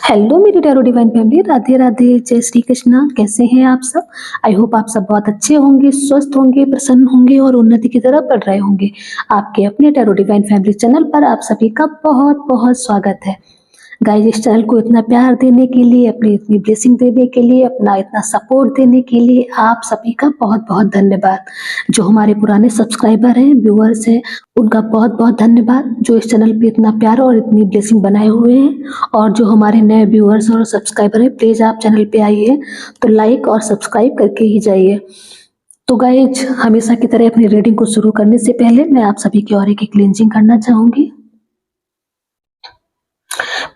Hello मेरी tarot divine family, Radhe Radhe, जय श्री कृष्णा। कैसे हैं आप सब? आई होप आप सब बहुत अच्छे होंगे, स्वस्थ होंगे, प्रसन्न होंगे और उन्नति की तरफ बढ़ रहे होंगे। आपके अपने टैरो डिवाइन फैमिली चैनल पर आप सभी का बहुत बहुत स्वागत है। गाइस, इस चैनल को इतना प्यार देने के लिए, अपनी इतनी ब्लेसिंग देने के लिए, अपना इतना सपोर्ट देने के लिए आप सभी का बहुत बहुत धन्यवाद। जो हमारे पुराने सब्सक्राइबर हैं, व्यूअर्स हैं, उनका बहुत बहुत धन्यवाद जो इस चैनल पे इतना प्यार और इतनी ब्लेसिंग बनाए हुए हैं। और जो हमारे नए व्यूअर्स और सब्सक्राइबर हैं, प्लीज आप चैनल पे आइए तो लाइक और सब्सक्राइब करके ही जाइए। तो गाइज, हमेशा की तरह अपनी रीडिंग को शुरू करने से पहले मैं आप सभी की ऑरा की क्लींजिंग करना चाहूंगी।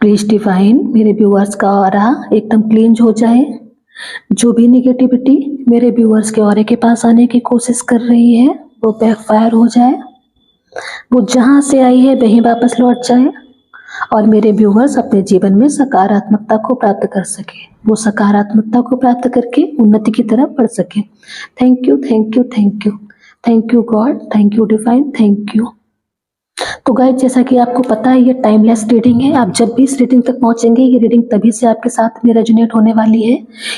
प्लीज डिवाइन, मेरे व्यूअर्स का ऑरा एकदम क्लींज हो जाए। जो भी निगेटिविटी मेरे व्यूअर्स के ऑरे के पास आने की कोशिश कर रही है वो बैकफायर हो जाए, वो जहां से आई है वहीं वापस लौट जाए और मेरे व्यूअर्स अपने जीवन में सकारात्मकता को प्राप्त कर सके, वो सकारात्मकता को प्राप्त करके उन्नति की तरफ बढ़ सके। Thank you, thank you, thank you, thank you God, thank you divine, thank you. तो गाइस, जैसा कि आपको पता है ये टाइमलेस रीडिंग है। आप जब भी इस रीडिंग तक पहुंचेंगे ये रीडिंग तभी से आपके साथ में रेजोनेट होने वाली है।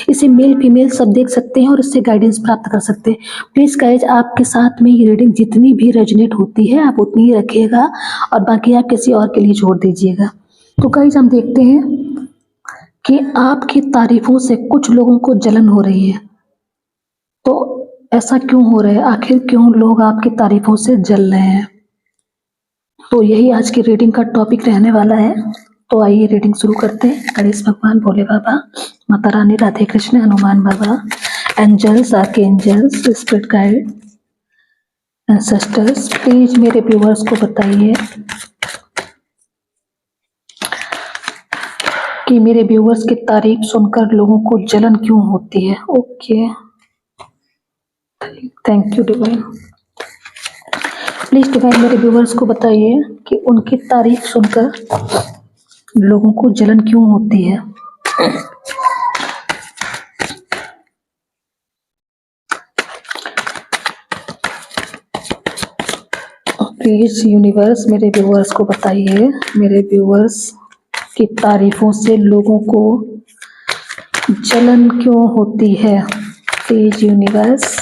इसे मेल फीमेल सब देख सकते हैं और इससे गाइडेंस प्राप्त कर सकते हैं। प्लीज गाइस, आपके साथ में ये रीडिंग जितनी भी रेजोनेट होती है आप उतनी ही रखिएगा और बाकी आप किसी और के लिए छोड़ दीजिएगा। तो गाइस, हम देखते हैं कि आपकी तारीफों से कुछ लोगों को जलन हो रही है। तो ऐसा क्यों हो रहा है? आखिर क्यों लोग आपकी तारीफों से जल रहे हैं? तो यही आज की रीडिंग का टॉपिक रहने वाला है। तो आइए रीडिंग शुरू करते हैं। गणेश भगवान, Bhole Baba, Mata Rani, Radhe Krishna, Hanuman Baba, angels, archangels, spirit guide, ancestors, please मेरे व्यूअर्स को बताइए कि मेरे व्यूअर्स की तारीफ सुनकर लोगों को जलन क्यों होती है। Okay, thank you divine. Please divine मेरे व्यूअर्स को बताइए कि उनकी तारीफ सुनकर लोगों को जलन क्यों होती है। प्लीज यूनिवर्स मेरे व्यूअर्स को बताइए, मेरे व्यूअर्स की तारीफों से लोगों को जलन क्यों होती है। Please universe,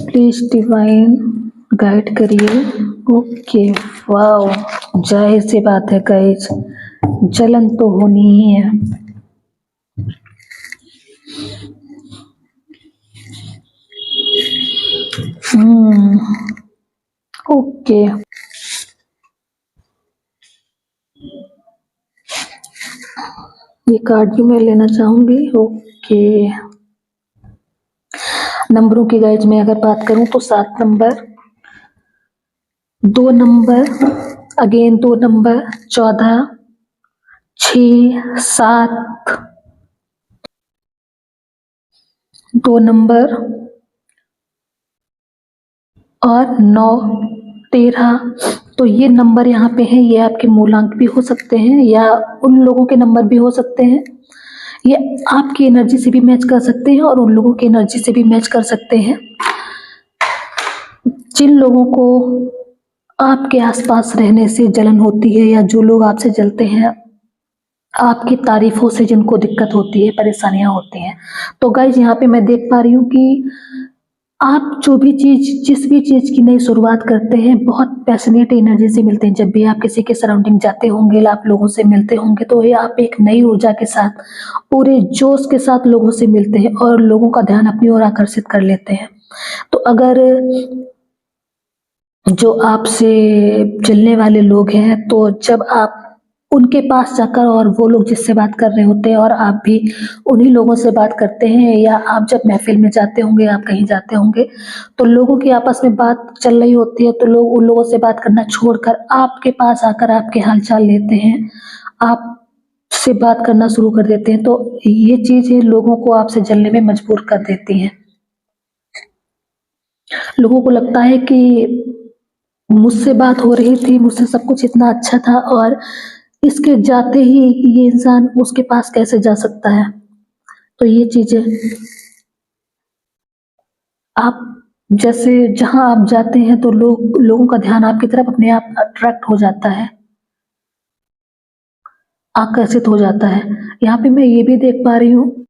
please divine guide करिए। ओके, वाओ, जाहिर सी बात है गाइज, जलन तो होनी ही है। ओके, ये कार्ड भी मैं लेना चाहूंगी। ओके, नंबरों की गाइज मैं अगर बात करूं तो 7 number, 2 number, again 2 number, 14, 6, 7, 2 number और 9, 13। तो ये नंबर यहाँ पे हैं, ये आपके मूलांक भी हो सकते हैं या उन लोगों के नंबर भी हो सकते हैं। ये आपकी एनर्जी से भी मैच कर सकते हैं और उन लोगों की एनर्जी से भी मैच कर सकते हैं। जिन लोगों को आपके आसपास रहने से जलन होती है या जो लोग आपसे जलते हैं, आपकी तारीफों से जिनको दिक्कत होती है, परेशानियां होती हैं, तो गाइज यहाँ पे मैं देख पा रही हूँ कि आप जो भी चीज, जिस भी चीज की नई शुरुआत करते हैं बहुत पैशनेट एनर्जी से मिलते हैं। जब भी आप किसी के सराउंडिंग जाते होंगे, आप लोगों से मिलते होंगे, तो ये आप एक नई ऊर्जा के साथ, पूरे जोश के साथ लोगों से मिलते हैं और लोगों का ध्यान अपनी ओर आकर्षित कर लेते हैं। तो अगर जो आपसे जलने वाले लोग हैं, तो जब आप उनके पास जाकर और वो लोग जिससे बात कर रहे होते हैं और आप भी उन्हीं लोगों से बात करते हैं, या आप जब महफिल में जाते होंगे, आप कहीं जाते होंगे, तो लोगों की आपस में बात चल रही होती है, तो लोग उन लोगों से बात करना छोड़कर आपके पास आकर आपके हालचाल लेते हैं, आपसे बात करना शुरू कर देते हैं। तो ये चीजें लोगों को आपसे जलने में मजबूर कर देती हैं। लोगों को लगता है कि मुझसे बात हो रही थी, मुझसे सब कुछ इतना अच्छा था और इसके जाते ही ये इंसान उसके पास कैसे जा सकता है। तो ये चीजें आप जैसे जहां आप जाते हैं तो लोगों का ध्यान आपकी तरफ अपने आप अट्रैक्ट हो जाता है। आकर्षित हो जाता है। यहाँ पे मैं ये भी देख पा रही हूँ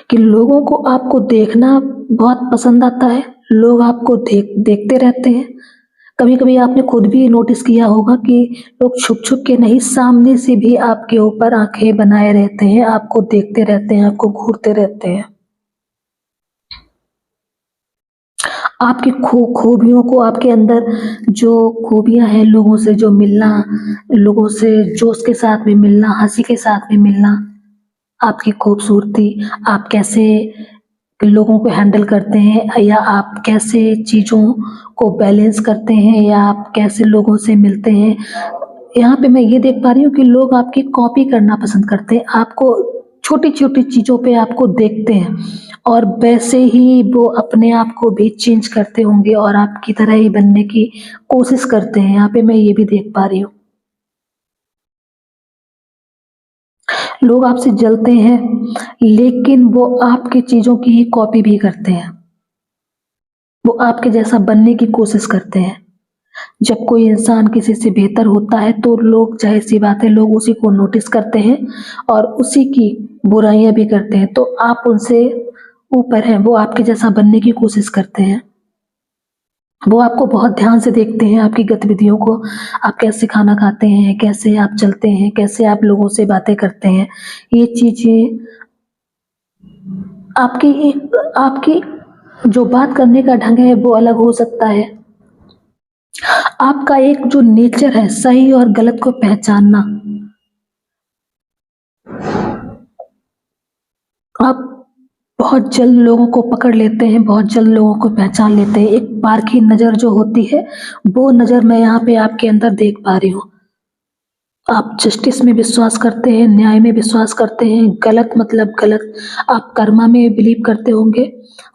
कि लोगों को आपको देखना बहुत पसंद आता है, लोग आपको देखते रहते हैं। कभी-कभी आपने खुद भी नोटिस किया होगा कि लोग छुप-छुप के नहीं, सामने से भी आपके ऊपर आँखें बनाए रहते हैं, आपको देखते रहते हैं, आपको घूरते रहते हैं। आपकी खूबियों को, आपके अंदर जो खूबियाँ हैं, लोगों से जो मिलना, लोगों से जोश के साथ में मिलना, हँसी के साथ में मिलना, आपकी खूबसूरती, आप कैसे लोगों को हैंडल करते हैं या आप कैसे चीज़ों को बैलेंस करते हैं या आप कैसे लोगों से मिलते हैं। यहाँ पे मैं ये देख पा रही हूँ कि लोग आपकी कॉपी करना पसंद करते हैं, आपको छोटी-छोटी चीज़ों पे आपको देखते हैं और वैसे ही वो अपने आप को भी चेंज करते होंगे और आपकी तरह ही बनने की कोशिश करते हैं। यहाँ पे मैं ये भी देख पा रही हूँ। लोग आपसे जलते हैं, लेकिन वो आपकी चीज़ों की ही कॉपी भी करते हैं। वो आपके जैसा बनने की कोशिश करते हैं। जब कोई इंसान किसी से बेहतर होता है तो लोग, ज़ाहिर-सी बात है, लोग उसी को नोटिस करते हैं और उसी की बुराइयाँ भी करते हैं। तो आप उनसे ऊपर हैं, वो आपके जैसा बनने की कोशिश करते हैं। वो आपको बहुत ध्यान से देखते हैं, आपकी गतिविधियों को, आप कैसे खाना खाते हैं, कैसे आप चलते हैं, कैसे आप लोगों से बातें करते हैं। ये चीज़ें आपकी जो बात करने का ढंग है वो अलग हो सकता है। आपका एक जो नेचर है सही और गलत को पहचानना, आप बहुत जल्द लोगों को पकड़ लेते हैं, बहुत जल्द लोगों को पहचान लेते हैं। एक पारखी नज़र जो होती है, वो नज़र मैं यहाँ पे आपके अंदर देख पा रही हूँ। आप जस्टिस में विश्वास करते हैं, न्याय में विश्वास करते हैं, गलत मतलब गलत। आप कर्मा में बिलीव करते होंगे।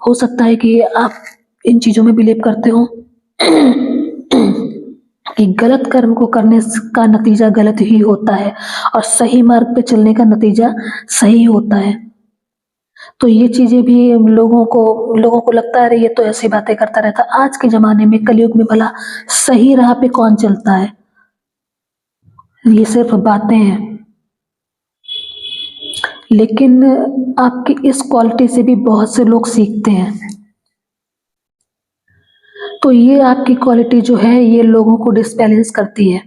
हो सकता है कि आप इन चीज़ों में बिलीव करते हो कि गलत कर्म को करने का नतीजा गलत ही होता है और सही मार्ग पे चलने का नतीजा सही होता है। तो ये चीज़ें भी लोगों को लगता है, अरे ये तो ऐसी बातें करता रहता है। आज के ज़माने में, कलयुग में भला सही राह पे कौन चलता है? ये सिर्फ़ बातें हैं। लेकिन आपकी इस क्वालिटी से भी बहुत से लोग सीखते हैं। तो ये आपकी क्वालिटी जो है, ये लोगों को डिसबैलेंस करती है।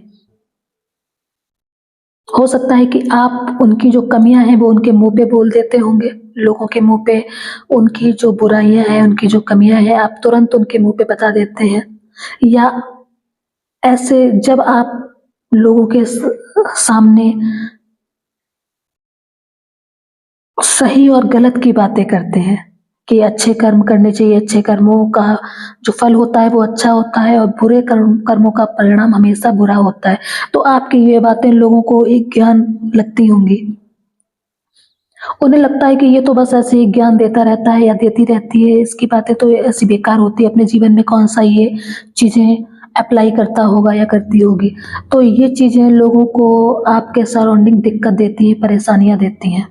हो सकता है कि आप उनकी जो कमियाँ हैं वो उनके मुँह पे बोल देते होंगे, लोगों के मुँह पे उनकी जो बुराइयाँ हैं, उनकी जो कमियाँ हैं, आप तुरंत उनके मुँह पे बता देते हैं। या ऐसे जब आप लोगों के सामने सही और गलत की बातें करते हैं कि अच्छे कर्म करने चाहिए, अच्छे कर्मों का जो फल होता है वो अच्छा होता है और बुरे कर्मों का परिणाम हमेशा बुरा होता है। तो आपकी ये बातें लोगों को एक ज्ञान लगती होंगी। उन्हें लगता है कि ये तो बस ऐसे ही ज्ञान देता रहता है या देती रहती है, इसकी बातें तो ऐसी बेकार होती है, अपने जीवन में कौन-सा ये चीज़ें अप्लाई करता होगा या करती होगी। तो ये चीज़ें लोगों को आपके सराउंडिंग दिक्कत देती हैं, परेशानियाँ देती हैं।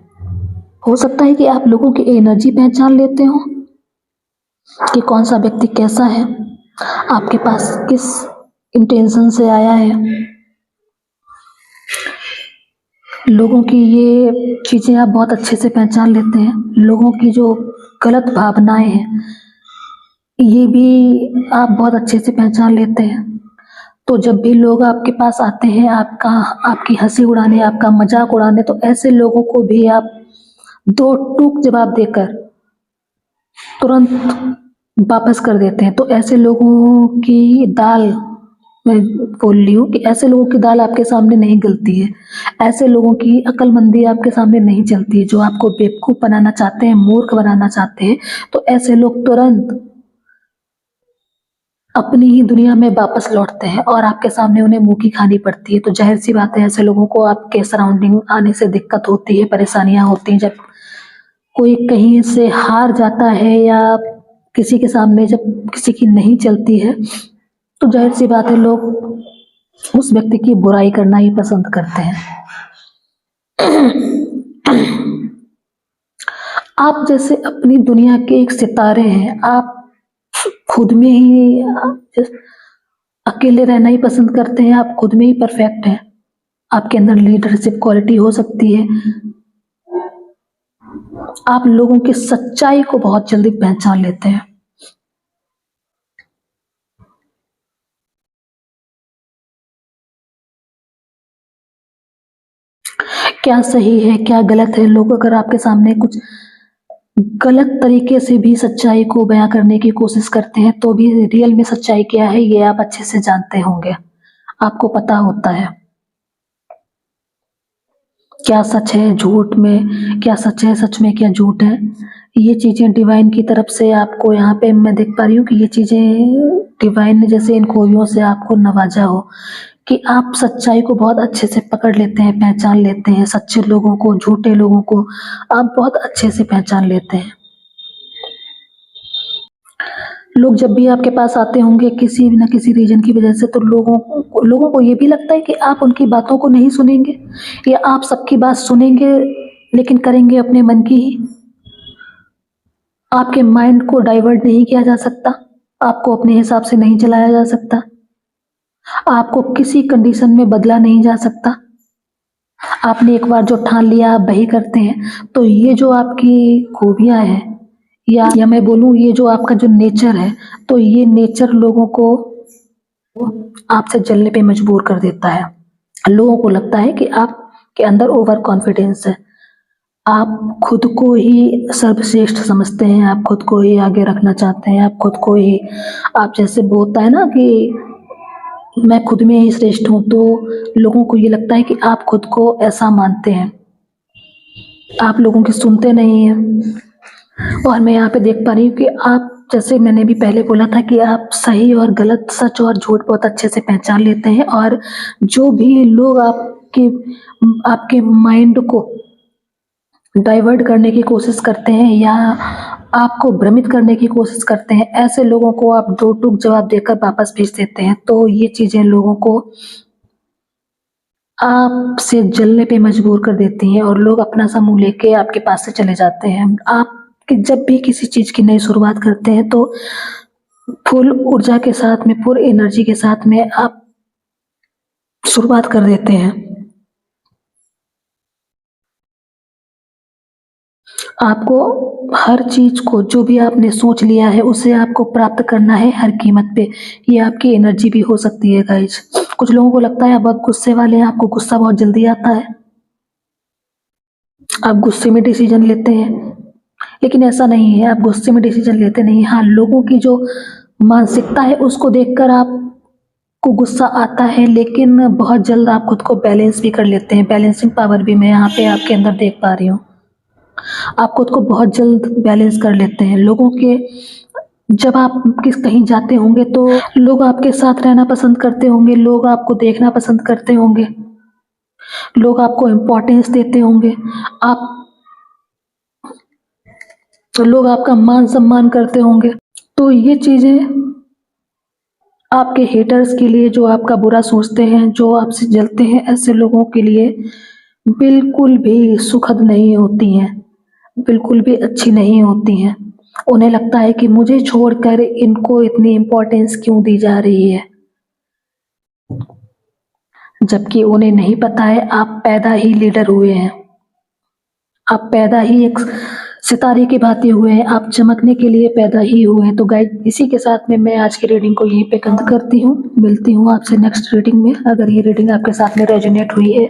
हो सकता है कि आप लोगों की एनर्जी पहचान लेते हो कि कौन सा व्यक्ति कैसा है, आपके पास किस इंटेंशन से आया है। लोगों की ये चीज़ें आप बहुत अच्छे से पहचान लेते हैं। लोगों की जो गलत भावनाएं हैं, ये भी आप बहुत अच्छे से पहचान लेते हैं। तो जब भी लोग आपके पास आते हैं आपकी हंसी उड़ाने, आपका मजाक उड़ाने, तो ऐसे लोगों को भी आप दो टूक जवाब देकर तुरंत वापस कर देते हैं। तो ऐसे लोगों की दाल, मैं बोल रही हूँ कि ऐसे लोगों की दाल आपके सामने नहीं गलती है। ऐसे लोगों की अक्लमंदी आपके सामने नहीं चलती है, जो आपको बेवकूफ़ बनाना चाहते हैं, मूर्ख बनाना चाहते हैं। तो ऐसे लोग तुरंत अपनी ही दुनिया में वापस लौटते हैं और आपके सामने उन्हें मुँह की खानी पड़ती है। तो ज़ाहिर-सी बात है, ऐसे लोगों को आपके सराउंडिंग आने से दिक्कत होती है, परेशानियाँ होती हैं। जब कोई कहीं से हार जाता है या किसी के सामने जब किसी की नहीं चलती है, तो ज़ाहिर-सी बात है, लोग उस व्यक्ति की बुराई करना ही पसंद करते हैं। आप जैसे अपनी दुनिया के एक सितारे हैं, आप खुद में ही अकेले रहना ही पसंद करते हैं, आप खुद में ही परफेक्ट हैं। आपके अंदर लीडरशिप क्वालिटी हो सकती है। आप लोगों की सच्चाई को बहुत जल्दी पहचान लेते हैं। क्या सही है, क्या गलत है, लोग अगर आपके सामने कुछ गलत तरीके से भी सच्चाई को बयाँ करने की कोशिश करते हैं, तो भी रियल में सच्चाई क्या है, ये आप अच्छे से जानते होंगे। आपको पता होता है, क्या सच है, झूठ में क्या सच है, सच में क्या झूठ है। ये चीज़ें डिवाइन की तरफ से आपको यहाँ पे मैं देख पा रही हूँ कि ये चीज़ें डिवाइन ने जैसे इन खूबियों से आपको नवाजा हो कि आप सच्चाई को बहुत अच्छे से पकड़ लेते हैं, पहचान लेते हैं, सच्चे लोगों को, झूठे लोगों को आप बहुत अच्छे से पहचान लेते हैं। लोग जब भी आपके पास आते होंगे किसी न किसी रीज़न की वजह से, तो लोगों को ये भी लगता है कि आप उनकी बातों को नहीं सुनेंगे या आप सबकी बात सुनेंगे लेकिन करेंगे अपने मन की ही। आपके माइंड को डाइवर्ट नहीं किया जा सकता, आपको अपने हिसाब से नहीं चलाया जा सकता, आपको किसी कंडीशन में बदला नहीं जा सकता। आपने एक बार जो ठान लिया आप वही करते हैं, तो ये जो आपकी खूबियाँ हैं या मैं बोलूँ ये जो आपका जो नेचर है, तो ये नेचर लोगों को आपसे जलने पे मजबूर कर देता है। लोगों को लगता है कि आपके अंदर ओवर कॉन्फिडेंस है। आप खुद को ही सर्वश्रेष्ठ समझते हैं, आप खुद को ही आगे रखना चाहते हैं, आप खुद को ही आप जैसे वो होता है ना कि मैं खुद में ही श्रेष्ठ हूँ, तो लोगों को ये लगता है कि आप खुद को ऐसा मानते हैं। आप लोगों की सुनते नहीं हैं। और मैं यहाँ पे देख पा रही हूँ कि आप जैसे मैंने भी पहले बोला था कि आप सही और गलत, सच और झूठ बहुत अच्छे से पहचान लेते हैं और जो भी लोग आपके माइंड को डाइवर्ट करने की कोशिश करते हैं या आपको भ्रमित करने की कोशिश करते हैं, ऐसे लोगों को आप दो टूक जवाब देकर वापस भेज देते हैं। तो ये चीज़ें लोगों को आपसे जलने पे मजबूर कर देती हैं और लोग अपना सा मुँह लेके आपके पास से चले जाते हैं। आप कि जब भी किसी चीज़ की नई शुरुआत करते हैं तो फुल ऊर्जा के साथ में, फुल एनर्जी के साथ में आप शुरुआत कर देते हैं। आपको हर चीज़ को जो भी आपने सोच लिया है उसे आपको प्राप्त करना है हर कीमत पे। ये आपकी एनर्जी भी हो सकती है गाइज़। कुछ लोगों को लगता है आप बहुत गुस्से वाले हैं, आपको गुस्सा बहुत जल्दी आता है। आप गुस्से में डिसीज़न लेते हैं, लेकिन ऐसा नहीं है, आप गुस्से में डिसीज़न लेते नहीं। हाँ, लोगों की जो मानसिकता है उसको देखकर आपको गुस्सा आता है, लेकिन बहुत जल्द आप खुद को बैलेंस भी कर लेते हैं। बैलेंसिंग पावर भी मैं यहाँ पे आपके अंदर देख पा रही हूँ। आप खुद को बहुत जल्द बैलेंस कर लेते हैं। लोगों के जब आप कहीं जाते होंगे तो लोग आपके साथ रहना पसंद करते होंगे, लोग आपको देखना पसंद करते होंगे, लोग आपको इम्पोर्टेंस देते होंगे, आप तो लोग आपका मान-सम्मान करते होंगे। तो ये चीज़ें आपके हेटर्स के लिए, जो आपका बुरा सोचते हैं, जो आपसे जलते हैं, ऐसे लोगों के लिए बिल्कुल भी सुखद नहीं होती हैं, बिल्कुल भी अच्छी नहीं होती हैं। उन्हें लगता है कि मुझे छोड़कर इनको इतनी इम्पोर्टेंस क्यों दी जा रही है? जबकि उन्हें नहीं पता है आप पैदा ही लीडर हुए हैं। आप पैदा ही एक सितारे की भांति हुए हैं, आप चमकने के लिए पैदा ही हुए हैं। तो गाइस इसी के साथ में मैं आज की रीडिंग को यहीं पे अंत करती हूँ। मिलती हूँ आपसे नेक्स्ट रीडिंग में। अगर ये रीडिंग आपके साथ में रेजोनेट हुई है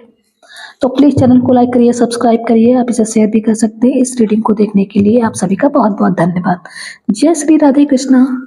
तो प्लीज़ चैनल को लाइक करिए, सब्सक्राइब करिए। आप इसे शेयर भी कर सकते हैं। इस रीडिंग को देखने के लिए आप सभी का बहुत-बहुत धन्यवाद। जय श्री राधे कृष्णा।